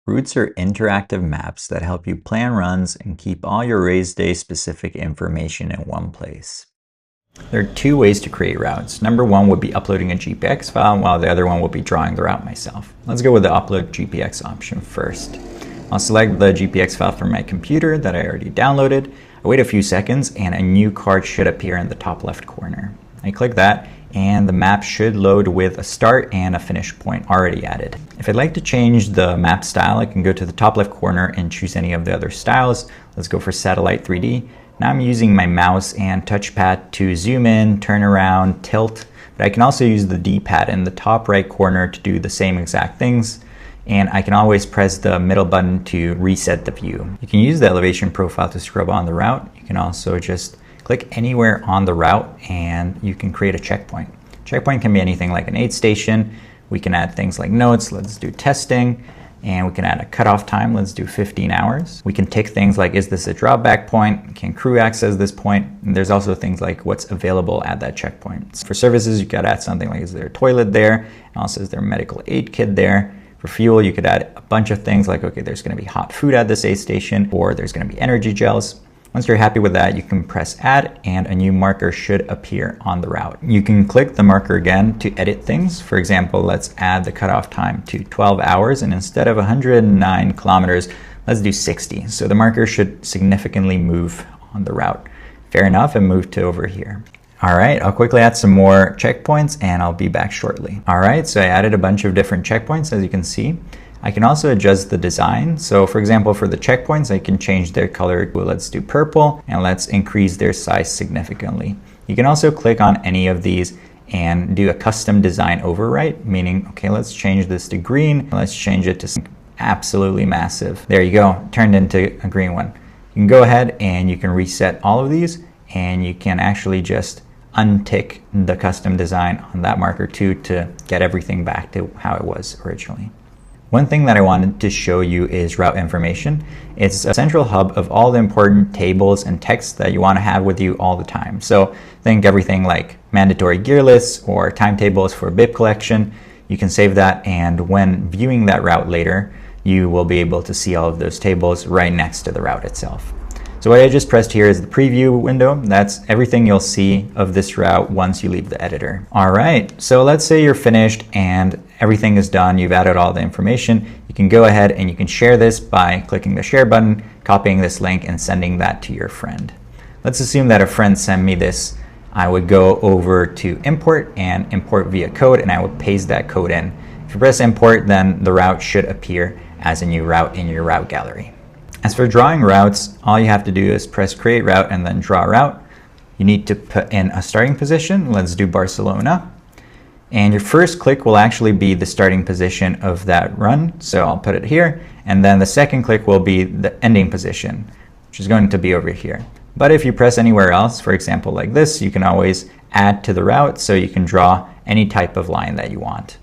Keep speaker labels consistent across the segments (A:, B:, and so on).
A: Routes are interactive maps that help you plan runs and keep all your race day specific information in one place. There are two ways to create routes. Number one would be uploading a GPX file, while the other one will be drawing the route myself. Let's go with the upload GPX option first. I'll select the GPX file from my computer that I already downloaded. I wait a few seconds and a new card should appear in the top left corner. I click that and the map should load with a start and a finish point already added. If I'd like to change the map style, I can go to the top left corner and choose any of the other styles. Let's go for Satellite 3D. Now I'm using my mouse and touchpad to zoom in, turn around, tilt, but I can also use the D-pad in the top right corner to do the same exact things. And I can always press the middle button to reset the view. You can use the elevation profile to scrub on the route. You can also just click anywhere on the route and you can create a checkpoint. Checkpoint can be anything like an aid station. We can add things like notes. Let's do testing. And we can add a cutoff time. Let's do 15 hours. We can tick things like, is this a drop back point? Can crew access this point? And there's also things like what's available at that checkpoint. For services, you could add something like, is there a toilet there? And also, is there a medical aid kit there? For fuel, you could add a bunch of things like, okay, there's gonna be hot food at this aid station, or there's gonna be energy gels. Once you're happy with that, you can press add and a new marker should appear on the route. You can click the marker again to edit things. For example, let's add the cutoff time to 12 hours and instead of 109 kilometers, let's do 60. So the marker should significantly move on the route. Fair enough, and move to over here. All right, I'll quickly add some more checkpoints and I'll be back shortly. All right, so I added a bunch of different checkpoints, as you can see. I can also adjust the design. So for example, for the checkpoints, I can change their color. Well, let's do purple and let's increase their size significantly. You can also click on any of these and do a custom design overwrite, meaning, okay, let's change this to green. Let's change it to something absolutely massive. There you go, turned into a green one. You can go ahead and you can reset all of these and you can actually just untick the custom design on that marker too to get everything back to how it was originally. One thing that I wanted to show you is route information. It's a central hub of all the important tables and text that you want to have with you all the time. So think everything like mandatory gear lists or timetables for bib collection. You can save that, and when viewing that route later, you will be able to see all of those tables right next to the route itself. So what I just pressed here is the preview window. That's everything you'll see of this route once you leave the editor. All right, so let's say you're finished and everything is done. You've added all the information. You can go ahead and you can share this by clicking the share button, copying this link and sending that to your friend. Let's assume that a friend sent me this. I would go over to import and import via code, and I would paste that code in. If you press import, then the route should appear as a new route in your route gallery. As for drawing routes, all you have to do is press create route and then draw route. You need to put in a starting position. Let's do Barcelona. And your first click will actually be the starting position of that run. So I'll put it here. And then the second click will be the ending position, which is going to be over here. But if you press anywhere else, for example, like this, you can always add to the route so you can draw any type of line that you want.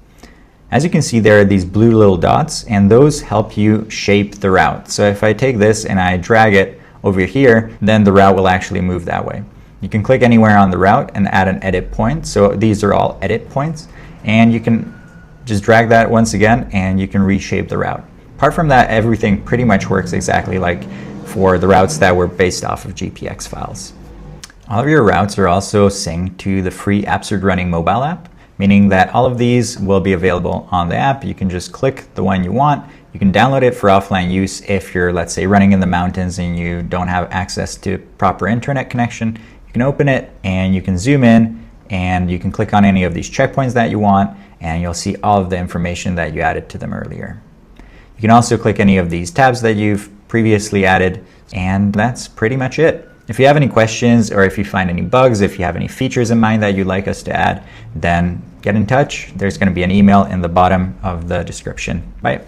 A: As you can see, there are these blue little dots, and those help you shape the route. So if I take this and I drag it over here, then the route will actually move that way. You can click anywhere on the route and add an edit point. So these are all edit points, and you can just drag that once again and you can reshape the route. Apart from that, everything pretty much works exactly like for the routes that were based off of GPX files. All of your routes are also synced to the free Absurd Running mobile app, meaning that all of these will be available on the app. You can just click the one you want. You can download it for offline use if you're, let's say, running in the mountains and you don't have access to proper internet connection. You can open it and you can zoom in and you can click on any of these checkpoints that you want, and you'll see all of the information that you added to them earlier. You can also click any of these tabs that you've previously added, and that's pretty much it. If you have any questions or if you find any bugs, if you have any features in mind that you'd like us to add, then get in touch. There's going to be an email in the bottom of the description. Bye.